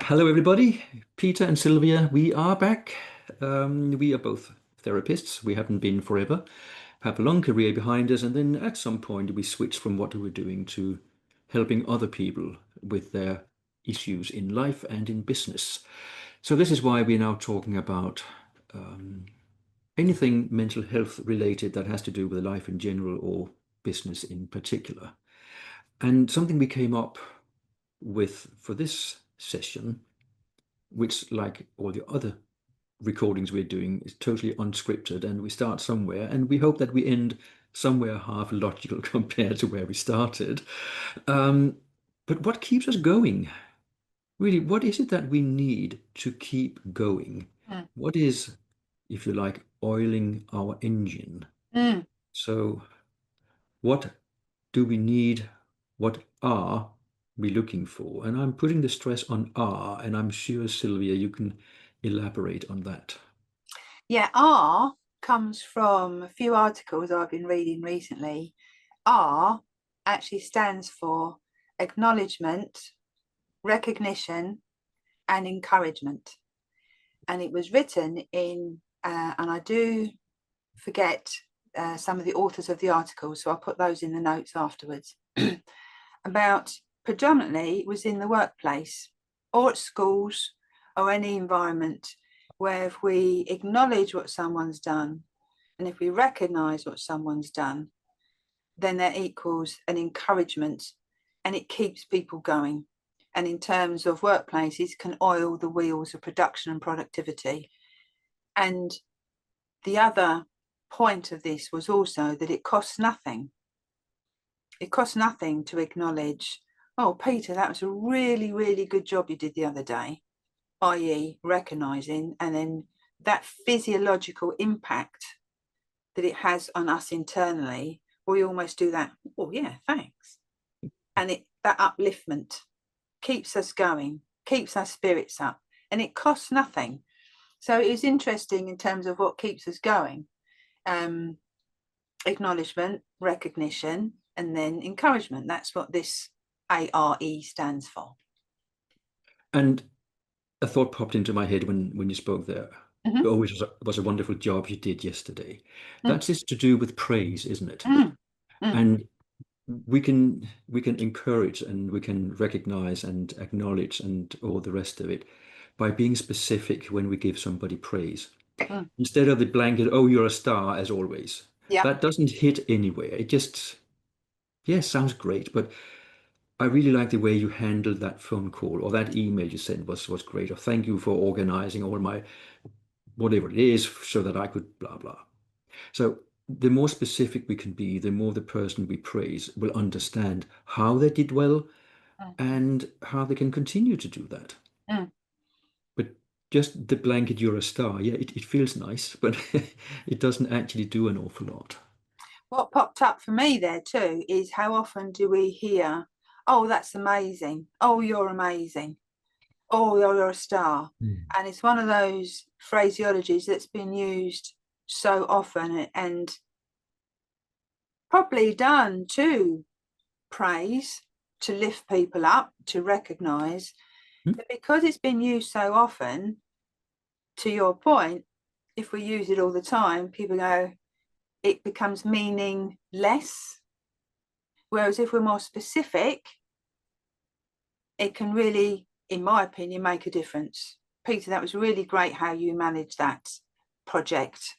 Hello, everybody. Peter and Sylvia, we are back. We are both therapists. We haven't been forever. Have a long career behind us, and then at some point we switched from what we were doing to helping other people with their issues in life and in business. So this is why we're now talking about um, anything mental health related that has to do with life in general or business in particular. And something we came up with for this session, which, like all the other recordings we're doing, is totally unscripted, and we start somewhere and we hope that we end somewhere half logical compared to where we started. Um, but what keeps us going? Really, what is it that we need to keep going? Mm, What is, if you like, oiling our engine? mm. So, what do we need? What are we looking for? And I'm putting the stress on are, and I'm sure, Sylvia, you can elaborate on that. Yeah, R comes from a few articles I've been reading recently. R actually stands for acknowledgement, recognition, and encouragement. And it was written in, and I do forget some of the authors of the articles, so I'll put those in the notes afterwards. About predominantly it was in the workplace or at schools or any environment where if we acknowledge what someone's done and if we recognize what someone's done, then that equals an encouragement and it keeps people going. And in terms of workplaces, can oil the wheels of production and productivity. And the other point of this was also that it costs nothing. It costs nothing to acknowledge, oh, Peter, that was a really, really good job you did the other day, i.e., recognizing, and then that physiological impact that it has on us internally, we almost do that, oh, yeah, thanks. And that upliftment keeps us going, keeps our spirits up, and it costs nothing. So it is interesting in terms of what keeps us going. Um, Acknowledgement, recognition, and then encouragement. That's what this ARE stands for. And a thought popped into my head when you spoke there. Mm-hmm. Oh, it was a wonderful job you did yesterday. Mm, That's to do with praise, isn't it? mm, mm, And we can encourage and we can recognize and acknowledge and all the rest of it by being specific when we give somebody praise. mm. Instead of the blanket, oh, you're a star as always. Yeah. That doesn't hit anywhere. It just, yes, sounds great, but I really like the way you handled that phone call or that email you sent was great. Or thank you for organizing all my whatever it is so that I could blah blah. So the more specific we can be, the more the person we praise will understand how they did well Mm, and how they can continue to do that. mm. But just the blanket, you're a star, yeah, it feels nice, but it doesn't actually do an awful lot. What popped up for me there too is how often do we hear, oh, that's amazing. Oh, you're amazing. Oh, you're a star. Mm. And it's one of those phraseologies that's been used so often and probably done to praise, to lift people up, to recognize. Hmm? But because it's been used so often, to your point, if we use it all the time, people go, it becomes meaningless. Whereas if we're more specific, it can really, in my opinion, make a difference. Peter, that was really great how you managed that project.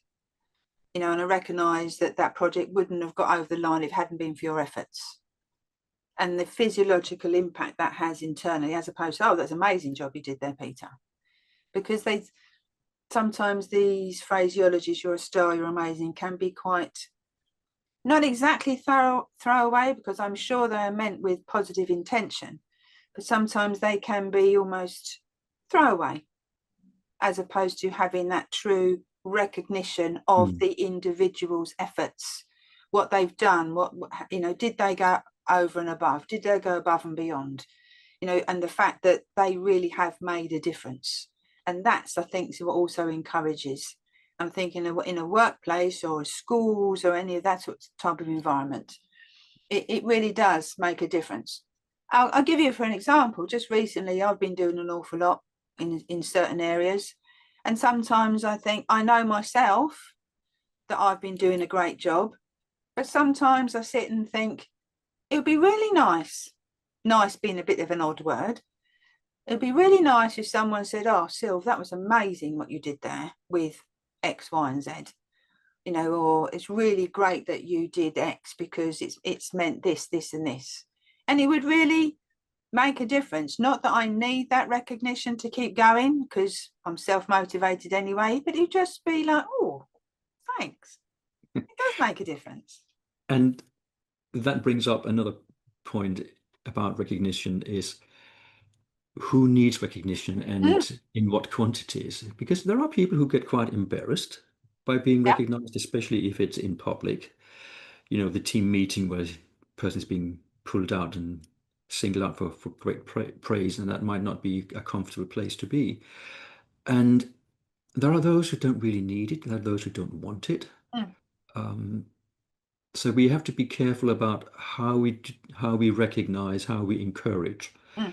And I recognise that that project wouldn't have got over the line if it hadn't been for your efforts. And the physiological impact that has internally, as opposed to, oh, that's an amazing job you did there, Peter. Because they sometimes these phraseologies, you're a star, you're amazing, can be quite not exactly throw away, because I'm sure they're meant with positive intention, but sometimes they can be almost throwaway, as opposed to having that true recognition of Mm. the individual's efforts, what they've done, did they go over and above? Did they go above and beyond? And the fact that they really have made a difference. And that's, I think, what also encourages. I'm thinking in a workplace or schools or any of that type of environment. It really does make a difference. I'll give you for an example. Just recently, I've been doing an awful lot in certain areas. And sometimes I think I know myself that I've been doing a great job. But sometimes I sit and think it would be really nice being a bit of an odd word. It'd be really nice if someone said, "Oh, Sylv, that was amazing what you did there with X, Y, and Z." Or it's really great that you did X because it's meant this, this, and this. And it would really make a difference. Not that I need that recognition to keep going because I'm self-motivated anyway, but it'd just be like, oh, thanks. It does make a difference. And that brings up another point about recognition is who needs recognition Mm, and in what quantities. Because there are people who get quite embarrassed by being yeah. recognized, especially if it's in public. The team meeting where a person is being pulled out and singled out for great praise, and that might not be a comfortable place to be. And there are those who don't really need it, there are those who don't want it. Mm, Um, so we have to be careful about how we recognize, how we encourage, mm,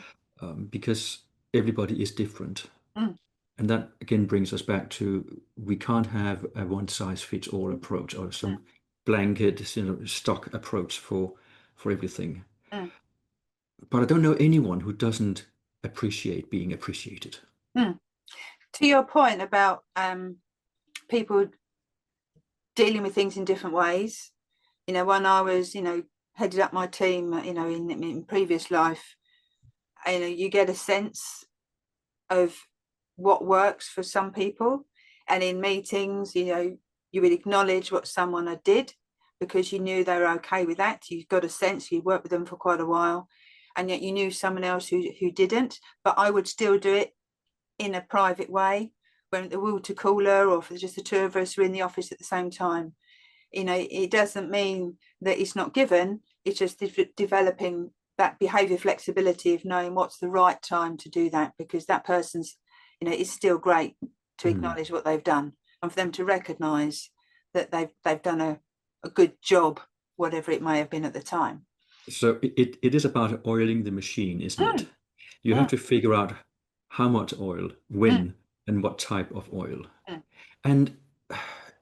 because everybody is different. mm, And that again brings us back to we can't have a one size fits all approach or mm, some blanket, stock approach for everything. mm, But I don't know anyone who doesn't appreciate being appreciated. mm. To your point about people dealing with things in different ways, when I was, headed up my team, in previous life, you get a sense of what works for some people. And in meetings, you would acknowledge what someone had did because you knew they were okay with that. You got a sense, you worked with them for quite a while, and yet you knew someone else who didn't. But I would still do it in a private way when the water cooler or if just the two of us were in the office at the same time. It doesn't mean that it's not given, it's just developing that behavior flexibility of knowing what's the right time to do that because that person's, it's still great to Mm. acknowledge what they've done and for them to recognize that they've done a good job, whatever it may have been at the time. So it is about oiling the machine, isn't it? Mm, You have mm, to figure out how much oil, mm, when, and what type of oil. mm, And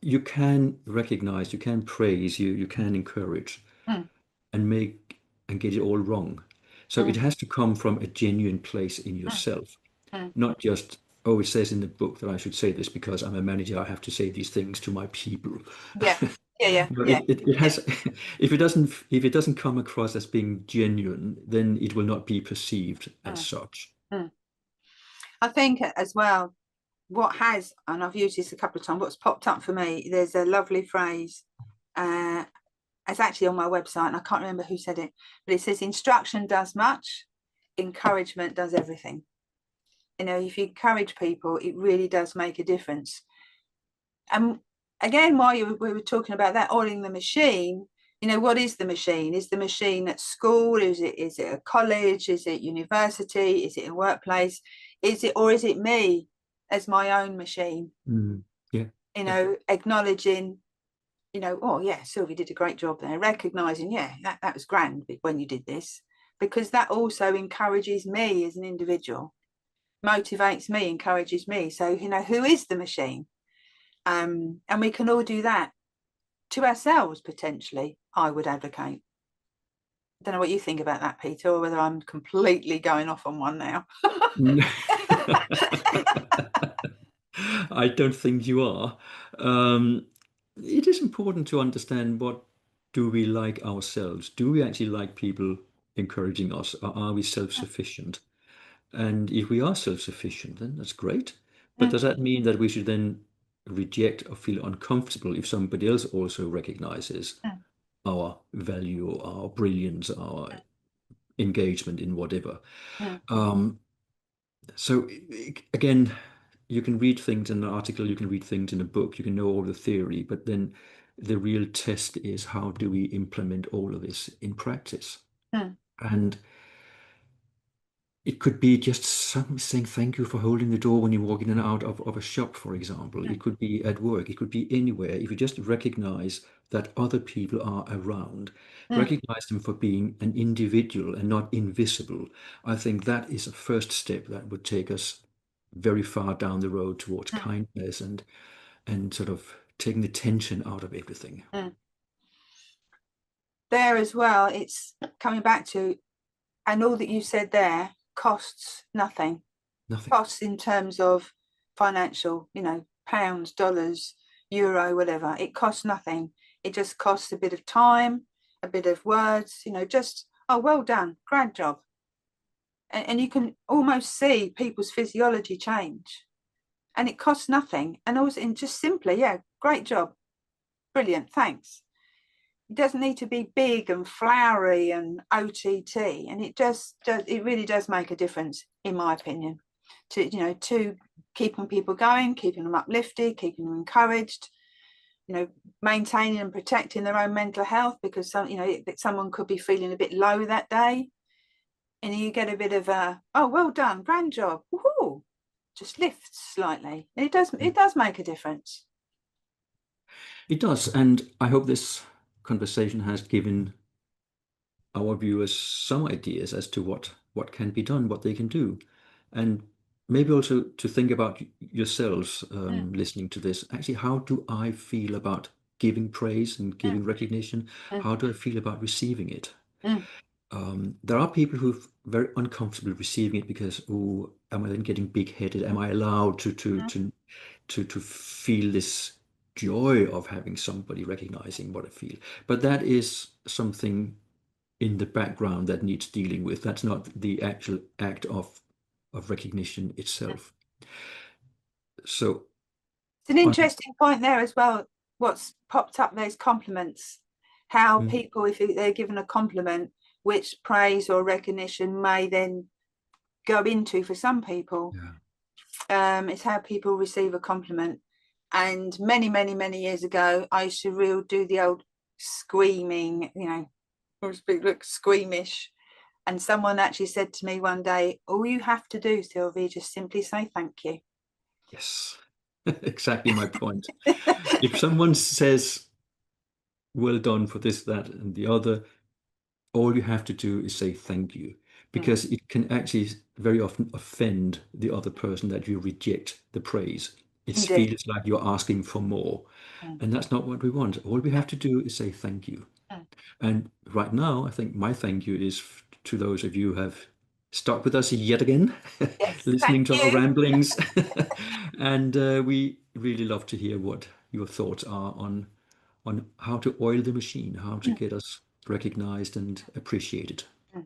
you can recognize, you can praise, you can encourage mm, and make and get it all wrong. So it mm, has to come from a genuine place in mm, yourself, mm. not just, oh, it says in the book that I should say this because I'm a manager, I have to say these things to my people. Yeah, yeah, yeah, No, yeah, it yeah. has if it doesn't come across as being genuine, then it will not be perceived as Mm, such. mm. I think as well, what has, and I've used this a couple of times, what's popped up for me, there's a lovely phrase. Uh, it's actually on my website, and I can't remember who said it, but it says, instruction does much, encouragement does everything. If you encourage people, it really does make a difference. And again, while we were talking about that, oiling the machine, what is the machine? Is the machine at school? Is it a college? Is it university? Is it a workplace? Is it me as my own machine? Mm. Yeah, yeah. Acknowledging, oh yeah, Sylvia did a great job there, recognizing, yeah, that was grand when you did this, because that also encourages me as an individual, motivates me, encourages me. So, who is the machine? And we can all do that to ourselves, potentially, I would advocate. I don't know what you think about that, Peter, or whether I'm completely going off on one now. I don't think you are. Um, it is important to understand what do we like ourselves? Do we actually like people encouraging us, or are we self-sufficient? And if we are self-sufficient, then that's great. But Mm, does that mean that we should then reject or feel uncomfortable if somebody else also recognizes mm, our value, our brilliance, our engagement in whatever? mm, Um, so again, you can read things in an article, you can read things in a book, you can know all the theory, but then the real test is how do we implement all of this in practice? mm, And It could be just some saying thank you for holding the door when you walk in and out of a shop, for example. Mm, It could be at work. It could be anywhere. If you just recognize that other people are around, mm, recognize them for being an individual and not invisible, I think that is a first step that would take us very far down the road towards mm, kindness and sort of taking the tension out of everything. mm. There as well, it's coming back to, and all that you said there costs nothing. Nothing. Costs in terms of financial, pounds, dollars, euro, whatever. It costs nothing. It just costs a bit of time, a bit of words, just, oh, well done, grand job. And you can almost see people's physiology change. And it costs nothing. And also, and just simply, yeah, great job, brilliant, thanks. It doesn't need to be big and flowery and OTT. And it just does, it really does make a difference, in my opinion, to keeping people going, keeping them uplifted, keeping them encouraged, maintaining and protecting their own mental health, because someone could be feeling a bit low that day. And you get a bit of a, oh, well done, grand job. Woohoo, just lifts slightly. It does make a difference. It does. And I hope this conversation has given our viewers some ideas as to what can be done, what they can do, and maybe also to think about yourselves Mm, listening to this. Actually, how do I feel about giving praise and mm, giving recognition? mm, How do I feel about receiving it? mm. There are people who are very uncomfortable receiving it because, oh, am I then getting big-headed? Am I allowed to feel this joy of having somebody recognizing what I feel? But that is something in the background that needs dealing with. That's not the actual act of recognition itself. So It's an on, interesting point there as well. What's popped up, those compliments, how mm, people, if they're given a compliment, which praise or recognition may then go into for some people. yeah, It's how people receive a compliment. And many, many, many years ago, I used to do the old screaming, look squeamish. And someone actually said to me one day, all you have to do, Sylvia, just simply say thank you. yes, exactly my point. If someone says, well done for this, that, and the other, all you have to do is say thank you, Mm, because it can actually very often offend the other person that you reject the praise. It indeed. feels like you're asking for more, Mm, and that's not what we want. All we have to do is say thank you. mm. And right now, I think my thank you is to those of you who have stuck with us yet again, Yes, thank listening to our you. ramblings. And we really love to hear what your thoughts are on how to oil the machine, how to Mm, get us recognized and appreciated. mm.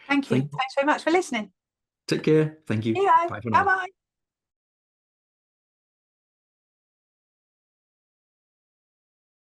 Thank you. Thank you. Thanks very much for listening. Take care. Thank you. See you. Bye for Bye now. bye.